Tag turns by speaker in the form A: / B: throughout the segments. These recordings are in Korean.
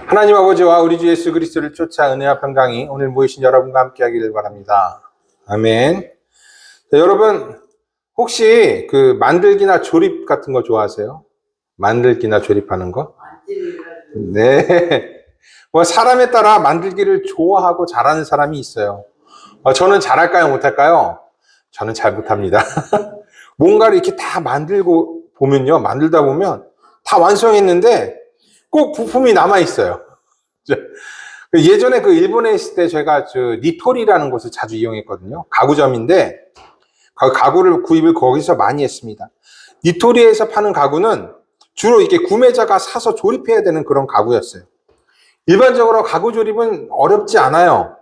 A: 하나님 아버지와 우리 주 예수 그리스도를 쫓아 은혜와 평강이 오늘 모이신 여러분과 함께 하기를 바랍니다. 아멘. 자, 여러분 혹시 그 만들기나 조립 같은 거 좋아하세요? 만들기나 조립하는 거? 네. 뭐 사람에 따라 만들기를 좋아하고 잘하는 사람이 있어요. 저는 잘할까요? 못할까요? 저는 잘 못합니다. 뭔가를 이렇게 다 만들고 보면요. 만들다 보면 다 완성했는데 꼭 부품이 남아있어요. 예전에 그 일본에 있을 때 제가 니토리라는 곳을 자주 이용했거든요. 가구점인데 가구를 구입을 거기서 많이 했습니다. 니토리에서 파는 가구는 주로 이렇게 구매자가 사서 조립해야 되는 그런 가구였어요. 일반적으로 가구 조립은 어렵지 않아요.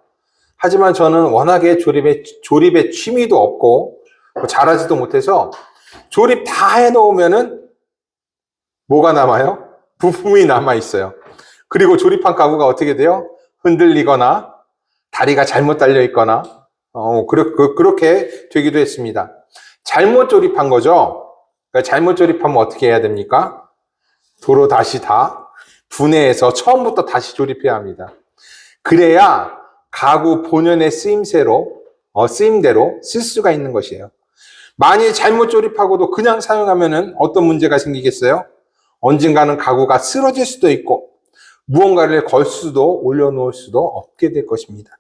A: 하지만 저는 워낙에 조립에 취미도 없고 잘하지도 못해서 조립 다 해놓으면은 뭐가 남아요? 부품이 남아있어요. 그리고 조립한 가구가 어떻게 돼요? 흔들리거나 다리가 잘못 달려있거나 그렇게 되기도 했습니다. 잘못 조립한 거죠. 그러니까 잘못 조립하면 어떻게 해야 됩니까? 도로 다시 다 분해해서 처음부터 다시 조립해야 합니다. 그래야 가구 본연의 쓰임대로 쓸 수가 있는 것이에요. 만일 잘못 조립하고도 그냥 사용하면은 어떤 문제가 생기겠어요? 언젠가는 가구가 쓰러질 수도 있고 무언가를 걸 수도 올려놓을 수도 없게 될 것입니다.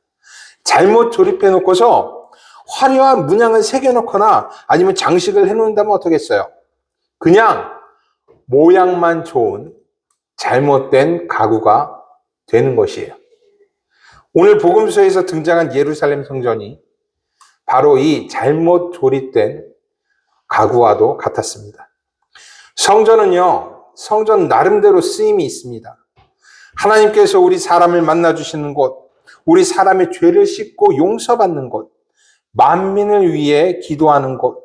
A: 잘못 조립해 놓고서 화려한 문양을 새겨놓거나 아니면 장식을 해놓는다면 어떻겠어요? 그냥 모양만 좋은 잘못된 가구가 되는 것이에요. 오늘 복음서에서 등장한 예루살렘 성전이 바로 이 잘못 조립된 가구와도 같았습니다. 성전 나름대로 쓰임이 있습니다. 하나님께서 우리 사람을 만나주시는 곳, 우리 사람의 죄를 씻고 용서받는 곳, 만민을 위해 기도하는 곳,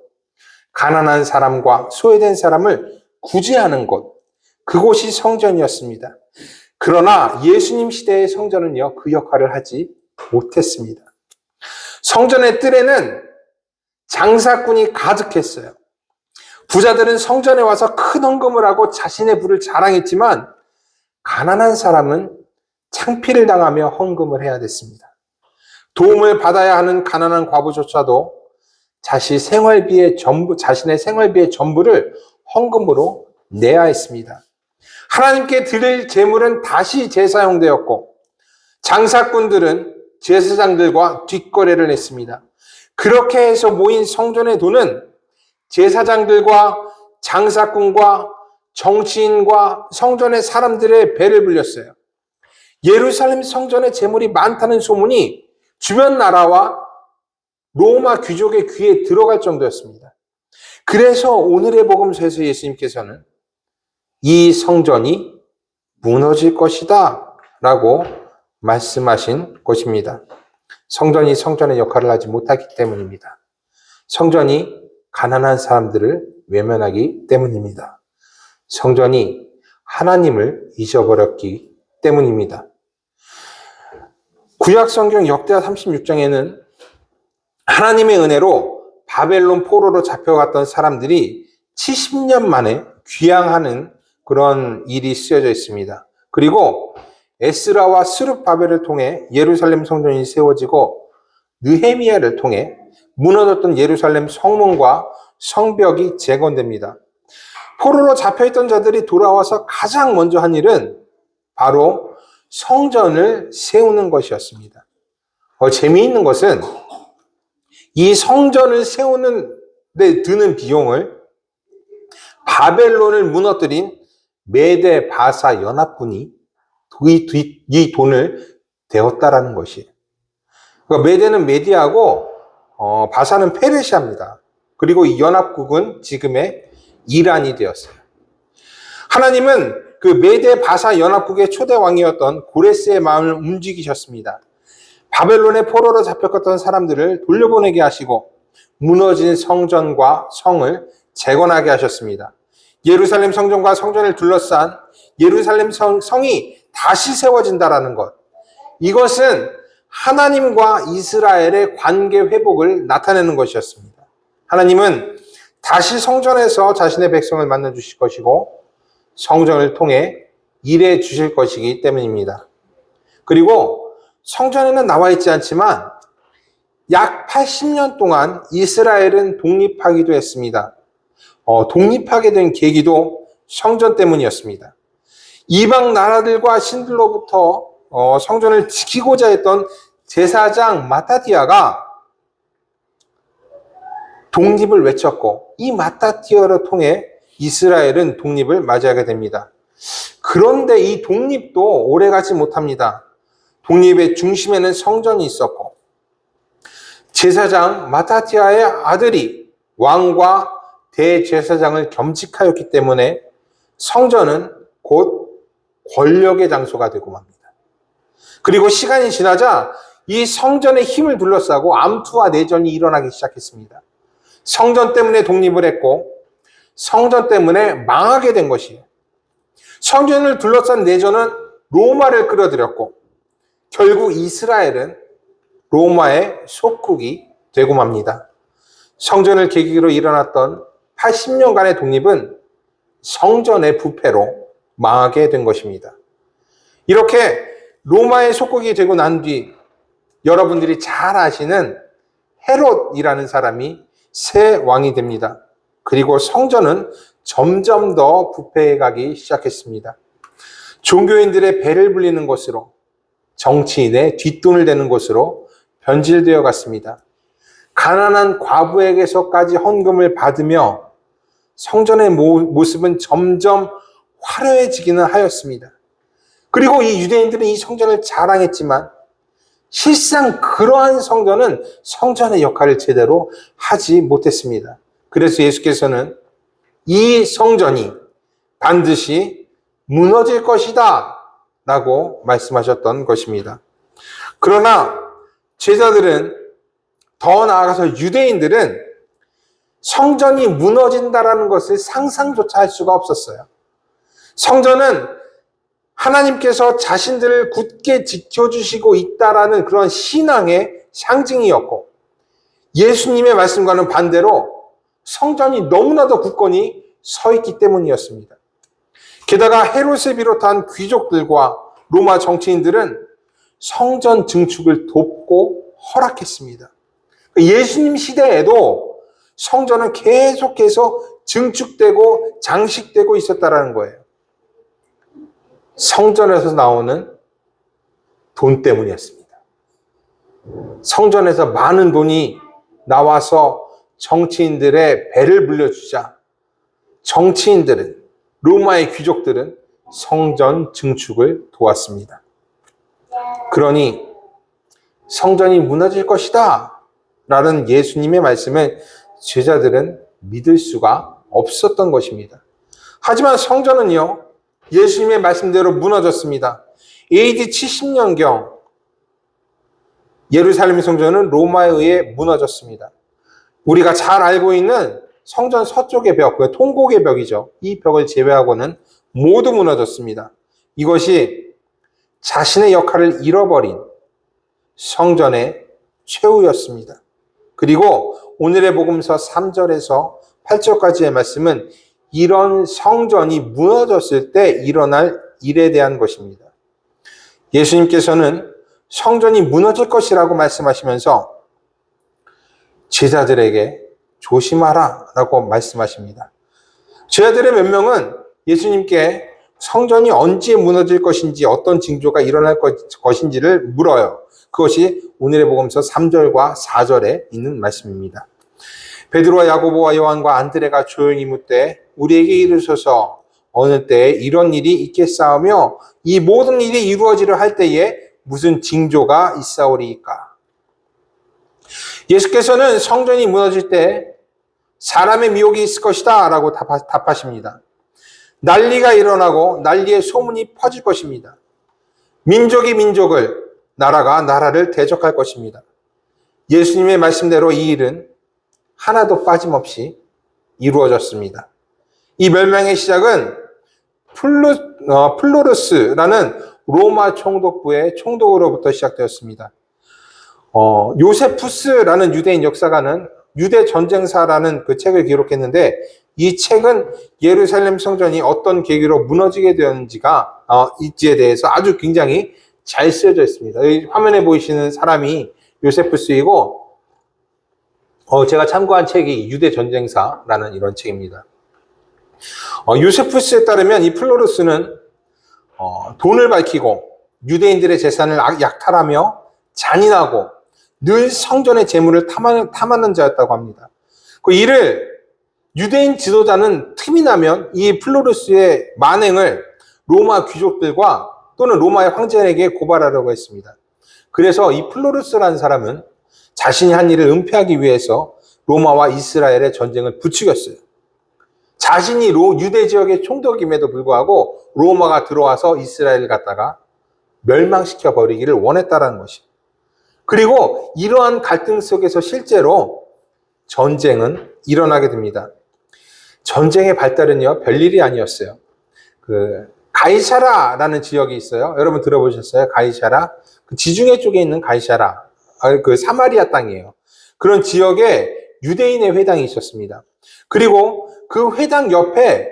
A: 가난한 사람과 소외된 사람을 구제하는 곳, 그곳이 성전이었습니다. 그러나 예수님 시대의 성전은요, 그 역할을 하지 못했습니다. 성전의 뜰에는 장사꾼이 가득했어요. 부자들은 성전에 와서 큰 헌금을 하고 자신의 부를 자랑했지만 가난한 사람은 창피를 당하며 헌금을 해야 됐습니다. 도움을 받아야 하는 가난한 과부조차도 자신의 생활비의 전부를 헌금으로 내야 했습니다. 하나님께 드릴 제물은 다시 재사용되었고 장사꾼들은 제사장들과 뒷거래를 했습니다. 그렇게 해서 모인 성전의 돈은 제사장들과 장사꾼과 정치인과 성전의 사람들의 배를 불렸어요. 예루살렘 성전의 재물이 많다는 소문이 주변 나라와 로마 귀족의 귀에 들어갈 정도였습니다. 그래서 오늘의 복음서에서 예수님께서는 이 성전이 무너질 것이다 라고 말씀하신 것입니다. 성전이 성전의 역할을 하지 못하기 때문입니다. 성전이 가난한 사람들을 외면하기 때문입니다. 성전이 하나님을 잊어버렸기 때문입니다. 구약성경 역대하 36장에는 하나님의 은혜로 바벨론 포로로 잡혀갔던 사람들이 70년 만에 귀향하는 그런 일이 쓰여져 있습니다. 그리고 에스라와 스룹바벨을 통해 예루살렘 성전이 세워지고 느헤미야를 통해 무너졌던 예루살렘 성문과 성벽이 재건됩니다. 포로로 잡혀있던 자들이 돌아와서 가장 먼저 한 일은 바로 성전을 세우는 것이었습니다. 재미있는 것은 이 성전을 세우는 데 드는 비용을 바벨론을 무너뜨린 메데 바사 연합군이 이 돈을 대었다라는 것이에요. 그러니까 메데는 메디아고 바사는 페르시아입니다. 그리고 이 연합국은 지금의 이란이 되었어요. 하나님은 그 메데 바사 연합국의 초대 왕이었던 고레스의 마음을 움직이셨습니다. 바벨론의 포로로 잡혔던 사람들을 돌려보내게 하시고 무너진 성전과 성을 재건하게 하셨습니다. 예루살렘 성전과 성전을 둘러싼 예루살렘 성이 다시 세워진다라는 것. 이것은 하나님과 이스라엘의 관계 회복을 나타내는 것이었습니다. 하나님은 다시 성전에서 자신의 백성을 만나주실 것이고 성전을 통해 일해 주실 것이기 때문입니다. 그리고 성전에는 나와 있지 않지만 약 80년 동안 이스라엘은 독립하기도 했습니다. 독립하게 된 계기도 성전 때문이었습니다. 이방 나라들과 신들로부터 성전을 지키고자 했던 제사장 마타티아가 독립을 외쳤고 이 마타티아를 통해 이스라엘은 독립을 맞이하게 됩니다. 그런데 이 독립도 오래가지 못합니다. 독립의 중심에는 성전이 있었고 제사장 마타티아의 아들이 왕과 대제사장을 겸직하였기 때문에 성전은 곧 권력의 장소가 되고 맙니다. 그리고 시간이 지나자 이 성전의 힘을 둘러싸고 암투와 내전이 일어나기 시작했습니다. 성전 때문에 독립을 했고 성전 때문에 망하게 된 것이에요. 성전을 둘러싼 내전은 로마를 끌어들였고 결국 이스라엘은 로마의 속국이 되고 맙니다. 성전을 계기로 일어났던 80년간의 독립은 성전의 부패로 망하게 된 것입니다. 이렇게 로마의 속국이 되고 난 뒤 여러분들이 잘 아시는 헤롯이라는 사람이 새 왕이 됩니다. 그리고 성전은 점점 더 부패해가기 시작했습니다. 종교인들의 배를 불리는 곳으로, 정치인의 뒷돈을 대는 곳으로 변질되어 갔습니다. 가난한 과부에게서까지 헌금을 받으며 성전의 모습은 점점 화려해지기는 하였습니다. 그리고 이 유대인들은 이 성전을 자랑했지만 실상 그러한 성전은 성전의 역할을 제대로 하지 못했습니다. 그래서 예수께서는 이 성전이 반드시 무너질 것이다 라고 말씀하셨던 것입니다. 그러나 제자들은, 더 나아가서 유대인들은 성전이 무너진다라는 것을 상상조차 할 수가 없었어요. 성전은 하나님께서 자신들을 굳게 지켜주시고 있다라는 그런 신앙의 상징이었고 예수님의 말씀과는 반대로 성전이 너무나도 굳건히 서 있기 때문이었습니다. 게다가 헤롯을 비롯한 귀족들과 로마 정치인들은 성전 증축을 돕고 허락했습니다. 예수님 시대에도 성전은 계속해서 증축되고 장식되고 있었다는 거예요. 성전에서 나오는 돈 때문이었습니다. 성전에서 많은 돈이 나와서 정치인들의 배를 불려주자 정치인들은, 로마의 귀족들은 성전 증축을 도왔습니다. 그러니 성전이 무너질 것이다 라는 예수님의 말씀을 제자들은 믿을 수가 없었던 것입니다. 하지만 성전은요, 예수님의 말씀대로 무너졌습니다. AD 70년경 예루살렘 성전은 로마에 의해 무너졌습니다. 우리가 잘 알고 있는 성전 서쪽의 벽, 통곡의 벽이죠. 이 벽을 제외하고는 모두 무너졌습니다. 이것이 자신의 역할을 잃어버린 성전의 최후였습니다. 그리고 오늘의 복음서 3절에서 8절까지의 말씀은 이런 성전이 무너졌을 때 일어날 일에 대한 것입니다. 예수님께서는 성전이 무너질 것이라고 말씀하시면서 제자들에게 조심하라 라고 말씀하십니다. 제자들의 몇 명은 예수님께 성전이 언제 무너질 것인지, 어떤 징조가 일어날 것인지를 물어요. 그것이 오늘의 복음서 3절과 4절에 있는 말씀입니다. 베드로와 야고보와 요한과 안드레가 조용히 묻되 우리에게 이르소서 어느 때에 이런 일이 있겠사오며 이 모든 일이 이루어지려 할 때에 무슨 징조가 있사오리이까. 예수께서는 성전이 무너질 때 사람의 미혹이 있을 것이다 라고 답하십니다. 난리가 일어나고 난리의 소문이 퍼질 것입니다. 민족이 민족을, 나라가 나라를 대적할 것입니다. 예수님의 말씀대로 이 일은 하나도 빠짐없이 이루어졌습니다. 이 멸망의 시작은 플로루스라는 로마 총독부의 총독으로부터 시작되었습니다. 요세푸스라는 유대인 역사가는 유대 전쟁사라는 그 책을 기록했는데 이 책은 예루살렘 성전이 어떤 계기로 무너지게 되었는지가 이지에 대해서 아주 굉장히 잘 쓰여져 있습니다. 여기 화면에 보이시는 사람이 요세푸스이고 제가 참고한 책이 유대 전쟁사라는 이런 책입니다. 요세푸스에 따르면 이 플로루스는 돈을 밝히고 유대인들의 재산을 약탈하며 잔인하고 늘 성전의 재물을 탐하는 자였다고 합니다. 그 이를 유대인 지도자는 틈이 나면 이 플로루스의 만행을 로마 귀족들과 또는 로마의 황제에게 고발하려고 했습니다. 그래서 이 플로루스라는 사람은 자신이 한 일을 은폐하기 위해서 로마와 이스라엘의 전쟁을 부추겼어요. 자신이 유대 지역의 총독임에도 불구하고 로마가 들어와서 이스라엘을 갖다가 멸망시켜 버리기를 원했다는 것이. 그리고 이러한 갈등 속에서 실제로 전쟁은 일어나게 됩니다. 전쟁의 발달은요, 별일이 아니었어요. 가이사라라는 지역이 있어요. 여러분 들어보셨어요? 가이사라? 지중해 쪽에 있는 가이사라. 사마리아 땅이에요. 그런 지역에 유대인의 회당이 있었습니다. 그리고 그 회당 옆에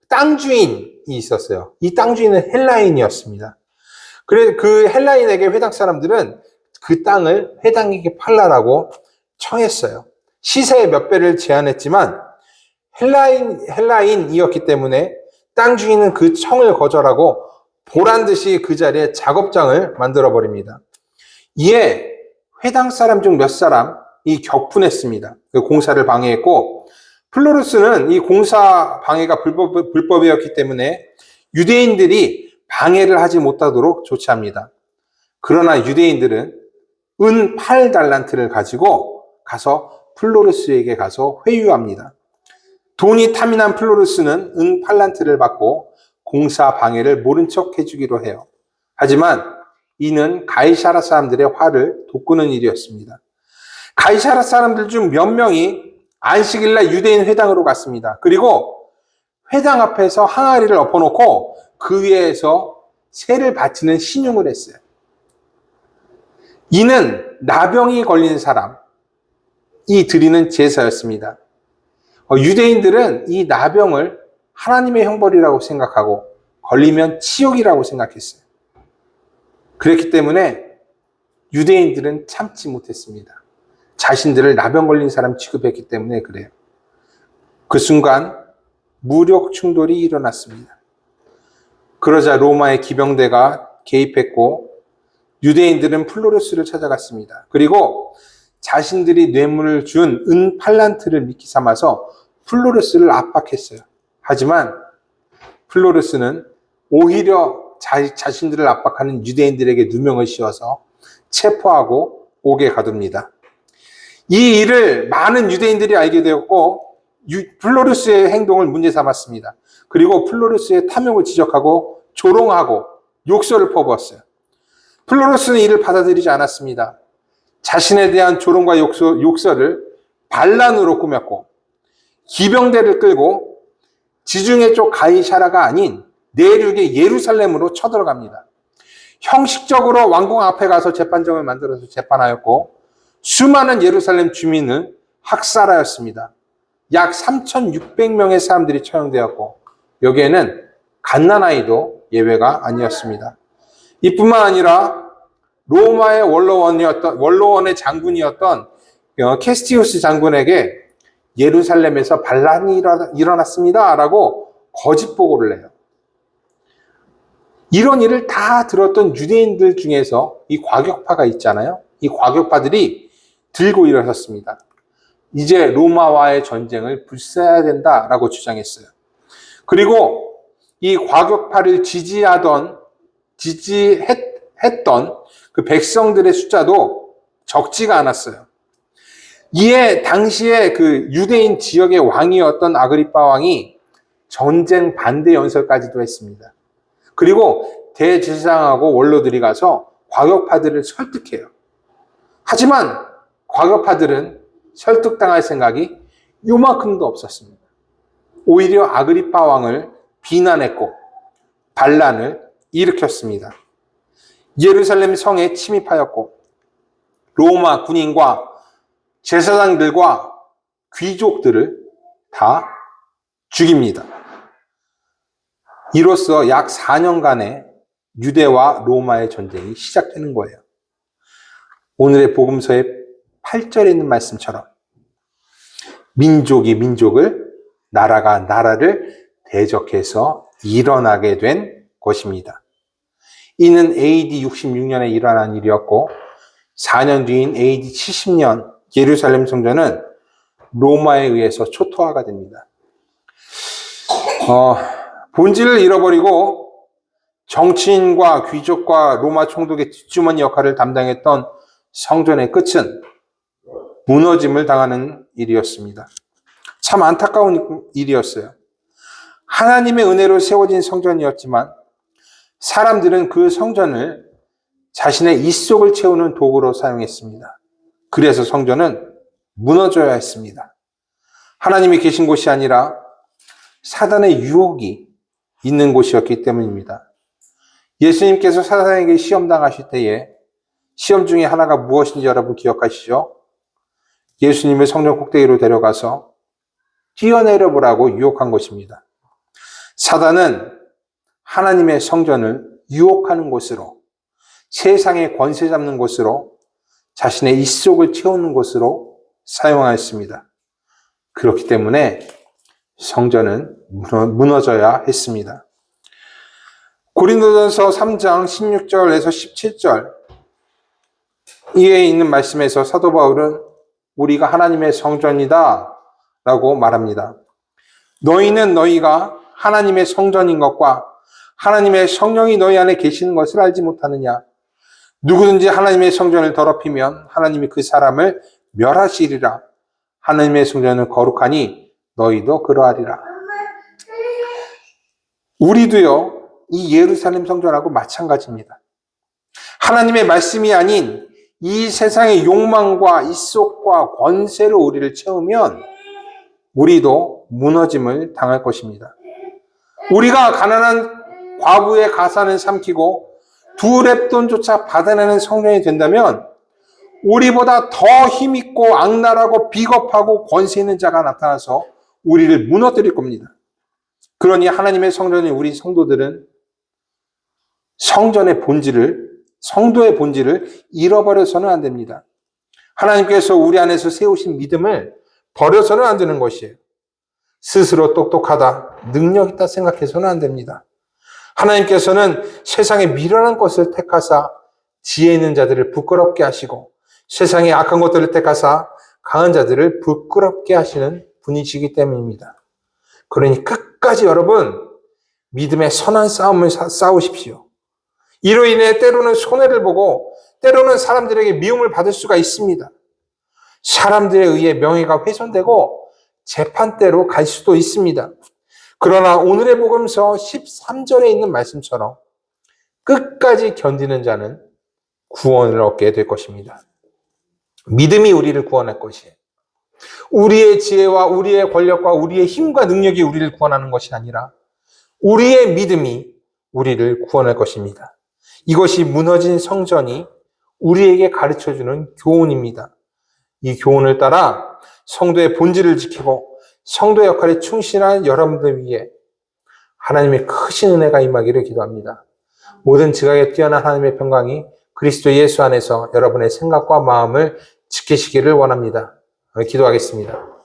A: 땅 주인이 있었어요. 이 땅 주인은 헬라인이었습니다. 그래서 그 헬라인에게 회당 사람들은 그 땅을 회당에게 팔라라고 청했어요. 시세의 몇 배를 제한했지만 헬라인이었기 때문에 땅 주인은 그 청을 거절하고 보란 듯이 그 자리에 작업장을 만들어 버립니다. 이에 회당 사람 중 몇 사람이 격분했습니다. 그 공사를 방해했고, 플로루스는 이 공사 방해가 불법이었기 때문에 유대인들이 방해를 하지 못하도록 조치합니다. 그러나 유대인들은 은 8달란트를 가지고 가서 플로루스에게 가서 회유합니다. 돈이 탐이 난 플로루스는 은 8달란트를 받고 공사 방해를 모른 척 해주기로 해요. 하지만 이는 가이사라 사람들의 화를 돋구는 일이었습니다. 가이사라 사람들 중 몇 명이 안식일날 유대인 회당으로 갔습니다. 그리고 회당 앞에서 항아리를 엎어놓고 그 위에서 새를 바치는 신용을 했어요. 이는 나병이 걸린 사람이 드리는 제사였습니다. 유대인들은 이 나병을 하나님의 형벌이라고 생각하고 걸리면 치욕이라고 생각했어요. 그렇기 때문에 유대인들은 참지 못했습니다. 자신들을 나병 걸린 사람 취급했기 때문에 그래요. 그 순간 무력 충돌이 일어났습니다. 그러자 로마의 기병대가 개입했고 유대인들은 플로루스를 찾아갔습니다. 그리고 자신들이 뇌물을 준 은 8달란트를 미끼 삼아서 플로루스를 압박했어요. 하지만 플로루스는 오히려 자신들을 압박하는 유대인들에게 누명을 씌워서 체포하고 옥에 가둡니다. 이 일을 많은 유대인들이 알게 되었고 플로루스의 행동을 문제 삼았습니다. 그리고 플로루스의 탐욕을 지적하고 조롱하고 욕설을 퍼부었어요. 플로루스는 이를 받아들이지 않았습니다. 자신에 대한 조롱과 욕설을 반란으로 꾸몄고 기병대를 끌고 지중해 쪽 가이사라가 아닌 내륙의 예루살렘으로 쳐들어갑니다. 형식적으로 왕궁 앞에 가서 재판정을 만들어서 재판하였고 수많은 예루살렘 주민을 학살하였습니다. 약 3,600명의 사람들이 처형되었고 여기에는 갓난아이도 예외가 아니었습니다. 이뿐만 아니라 로마의 원로원의 장군이었던 캐스티우스 장군에게 예루살렘에서 반란이 일어났습니다 라고 거짓 보고를 해요. 이런 일을 다 들었던 유대인들 중에서 이 과격파가 있잖아요. 이 과격파들이 들고 일어섰습니다. 이제 로마와의 전쟁을 불사해야 된다라고 주장했어요. 그리고 이 과격파를 지지했던 그 백성들의 숫자도 적지가 않았어요. 이에 당시에 그 유대인 지역의 왕이었던 아그리파 왕이 전쟁 반대 연설까지도 했습니다. 그리고 대제사장하고 원로들이 가서 과격파들을 설득해요. 하지만 과격파들은 설득당할 생각이 요만큼도 없었습니다. 오히려 아그리파 왕을 비난했고 반란을 일으켰습니다. 예루살렘 성에 침입하였고 로마 군인과 제사장들과 귀족들을 다 죽입니다. 이로써 약 4년간의 유대와 로마의 전쟁이 시작되는 거예요. 오늘의 복음서의 8절에 있는 말씀처럼 민족이 민족을, 나라가 나라를 대적해서 일어나게 된 것입니다. 이는 AD 66년에 일어난 일이었고 4년 뒤인 AD 70년 예루살렘 성전은 로마에 의해서 초토화가 됩니다. 본질을 잃어버리고 정치인과 귀족과 로마 총독의 뒷주머니 역할을 담당했던 성전의 끝은 무너짐을 당하는 일이었습니다. 참 안타까운 일이었어요. 하나님의 은혜로 세워진 성전이었지만 사람들은 그 성전을 자신의 입속을 채우는 도구로 사용했습니다. 그래서 성전은 무너져야 했습니다. 하나님이 계신 곳이 아니라 사단의 유혹이 있는 곳이었기 때문입니다. 예수님께서 사단에게 시험당하실 때에 시험 중에 하나가 무엇인지 여러분 기억하시죠? 예수님을 성전 꼭대기로 데려가서 뛰어내려 보라고 유혹한 것입니다. 사단은 하나님의 성전을 유혹하는 곳으로, 세상의 권세 잡는 곳으로, 자신의 입속을 채우는 곳으로 사용하였습니다. 그렇기 때문에 성전은 무너져야 했습니다. 고린도전서 3장 16절에서 17절 이에 있는 말씀에서 사도 바울은 우리가 하나님의 성전이다 라고 말합니다. 너희는 너희가 하나님의 성전인 것과 하나님의 성령이 너희 안에 계시는 것을 알지 못하느냐? 누구든지 하나님의 성전을 더럽히면 하나님이 그 사람을 멸하시리라. 하나님의 성전은 거룩하니 너희도 그러하리라. 우리도요, 이 예루살렘 성전하고 마찬가지입니다. 하나님의 말씀이 아닌 이 세상의 욕망과 입속과 권세로 우리를 채우면 우리도 무너짐을 당할 것입니다. 우리가 가난한 과부의 가산을 삼키고 두 렙돈조차 받아내는 성전이 된다면 우리보다 더 힘있고 악랄하고 비겁하고 권세 있는 자가 나타나서 우리를 무너뜨릴 겁니다. 그러니 하나님의 성전인 우리 성도들은 성전의 본질을, 성도의 본질을 잃어버려서는 안 됩니다. 하나님께서 우리 안에서 세우신 믿음을 버려서는 안 되는 것이에요. 스스로 똑똑하다, 능력 있다 생각해서는 안 됩니다. 하나님께서는 세상의 미련한 것을 택하사 지혜 있는 자들을 부끄럽게 하시고 세상의 악한 것들을 택하사 강한 자들을 부끄럽게 하시는 분이시기 때문입니다. 그러니 끝까지 여러분 믿음의 선한 싸움을 싸우십시오. 이로 인해 때로는 손해를 보고 때로는 사람들에게 미움을 받을 수가 있습니다. 사람들에 의해 명예가 훼손되고 재판대로 갈 수도 있습니다. 그러나 오늘의 복음서 13절에 있는 말씀처럼 끝까지 견디는 자는 구원을 얻게 될 것입니다. 믿음이 우리를 구원할 것이에요. 우리의 지혜와 우리의 권력과 우리의 힘과 능력이 우리를 구원하는 것이 아니라 우리의 믿음이 우리를 구원할 것입니다. 이것이 무너진 성전이 우리에게 가르쳐주는 교훈입니다. 이 교훈을 따라 성도의 본질을 지키고 성도의 역할에 충실한 여러분들 위해 하나님의 크신 은혜가 임하기를 기도합니다. 모든 지각에 뛰어난 하나님의 평강이 그리스도 예수 안에서 여러분의 생각과 마음을 지키시기를 원합니다. 기도하겠습니다.